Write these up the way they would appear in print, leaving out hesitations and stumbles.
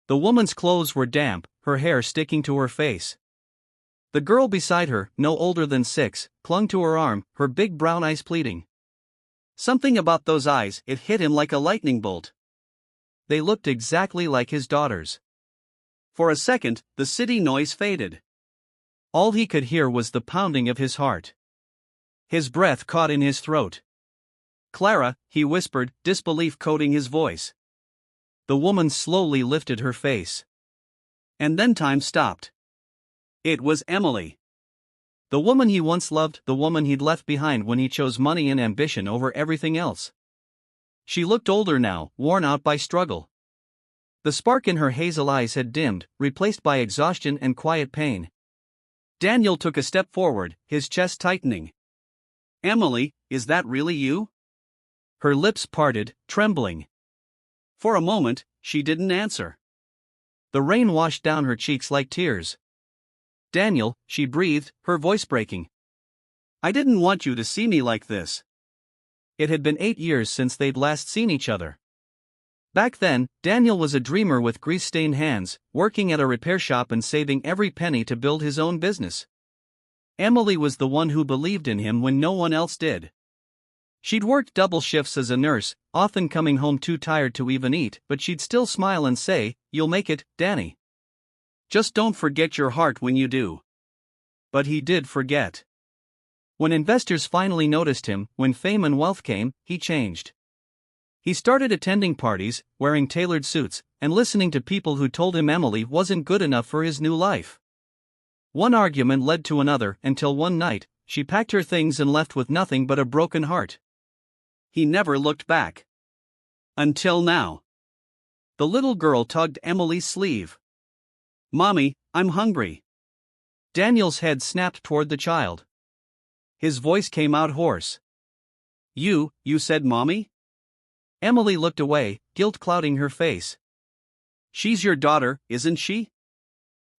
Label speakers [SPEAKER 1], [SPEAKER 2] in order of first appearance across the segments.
[SPEAKER 1] The woman's clothes were damp, her hair sticking to her face. The girl beside her, no older than 6, clung to her arm, her big brown eyes pleading. Something about those eyes, it hit him like a lightning bolt. They looked exactly like his daughter's. For a second, the city noise faded. All he could hear was the pounding of his heart. His breath caught in his throat. "Clara," he whispered, disbelief coating his voice. The woman slowly lifted her face. And then time stopped. It was Emily. The woman he once loved, the woman he'd left behind when he chose money and ambition over everything else. She looked older now, worn out by struggle. The spark in her hazel eyes had dimmed, replaced by exhaustion and quiet pain. Daniel took a step forward, his chest tightening. "Emily, is that really you?" Her lips parted, trembling. For a moment, she didn't answer. The rain washed down her cheeks like tears. "Daniel," she breathed, her voice breaking. "I didn't want you to see me like this." It had been 8 years since they'd last seen each other. Back then, Daniel was a dreamer with grease-stained hands, working at a repair shop and saving every penny to build his own business. Emily was the one who believed in him when no one else did. She'd worked double shifts as a nurse, often coming home too tired to even eat, but she'd still smile and say, "You'll make it, Danny. Just don't forget your heart when you do." But he did forget. When investors finally noticed him, when fame and wealth came, he changed. He started attending parties, wearing tailored suits, and listening to people who told him Emily wasn't good enough for his new life. One argument led to another until one night, she packed her things and left with nothing but a broken heart. He never looked back. Until now. The little girl tugged Emily's sleeve. "Mommy, I'm hungry." Daniel's head snapped toward the child. His voice came out hoarse. You said mommy?" Emily looked away, guilt clouding her face. "She's your daughter, isn't she?"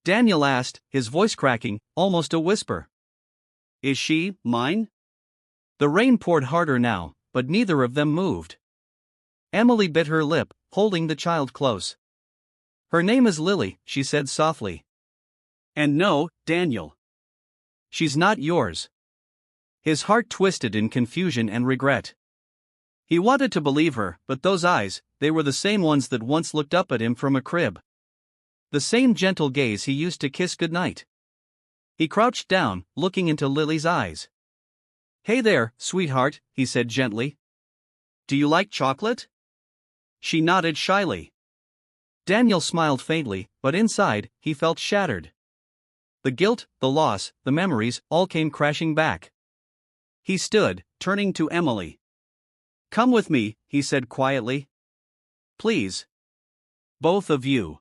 [SPEAKER 1] Daniel asked, his voice cracking, almost a whisper. "Is she mine?" The rain poured harder now, but neither of them moved. Emily bit her lip, holding the child close. "Her name is Lily," she said softly. "And no, Daniel. She's not yours." His heart twisted in confusion and regret. He wanted to believe her, but those eyes, they were the same ones that once looked up at him from a crib. The same gentle gaze he used to kiss goodnight. He crouched down, looking into Lily's eyes. "Hey there, sweetheart," he said gently. "Do you like chocolate?" She nodded shyly. Daniel smiled faintly, but inside, he felt shattered. The guilt, the loss, the memories, all came crashing back. He stood, turning to Emily. "Come with me," he said quietly. "Please. Both of you."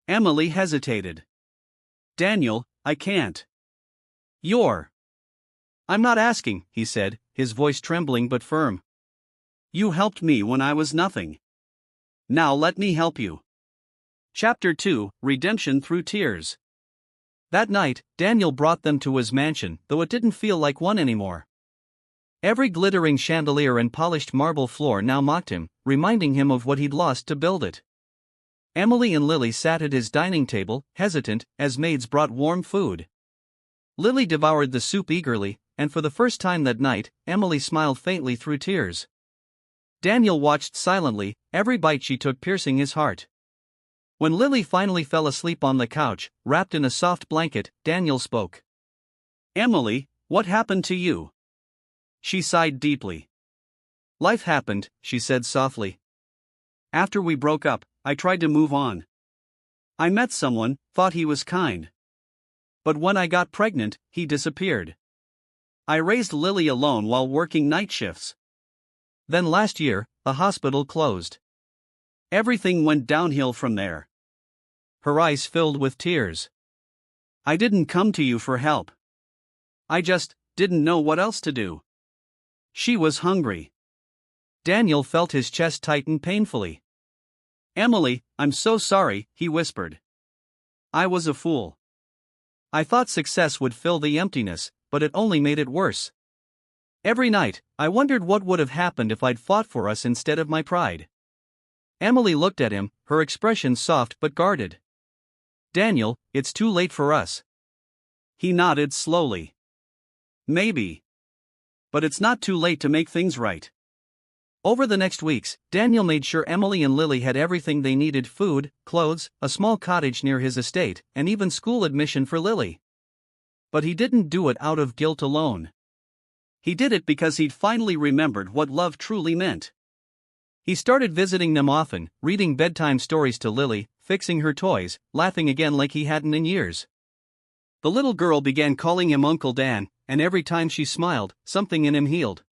[SPEAKER 1] Emily hesitated. "Daniel, I can't." "I'm not asking," he said, his voice trembling but firm. "You helped me when I was nothing. Now let me help you." Chapter 2, Redemption Through Tears. That night, Daniel brought them to his mansion, though it didn't feel like one anymore. Every glittering chandelier and polished marble floor now mocked him, reminding him of what he'd lost to build it. Emily and Lily sat at his dining table, hesitant, as maids brought warm food. Lily devoured the soup eagerly, and for the first time that night, Emily smiled faintly through tears. Daniel watched silently, every bite she took piercing his heart. When Lily finally fell asleep on the couch, wrapped in a soft blanket, Daniel spoke. "Emily, what happened to you?" She sighed deeply. "Life happened," she said softly. "After we broke up, I tried to move on. I met someone, thought he was kind. But when I got pregnant, he disappeared. I raised Lily alone while working night shifts. Then last year, the hospital closed. Everything went downhill from there." Her eyes filled with tears. "I didn't come to you for help. I just didn't know what else to do." She was hungry. Daniel felt his chest tighten painfully. "Emily, I'm so sorry," he whispered. "I was a fool. I thought success would fill the emptiness, but it only made it worse. Every night, I wondered what would have happened if I'd fought for us instead of my pride." Emily looked at him, her expression soft but guarded. "Daniel, it's too late for us." He nodded slowly. "Maybe. But it's not too late to make things right." Over the next weeks, Daniel made sure Emily and Lily had everything they needed: food, clothes, a small cottage near his estate, and even school admission for Lily. But he didn't do it out of guilt alone. He did it because he'd finally remembered what love truly meant. He started visiting them often, reading bedtime stories to Lily, fixing her toys, laughing again like he hadn't in years. The little girl began calling him Uncle Dan, and every time she smiled, something in him healed.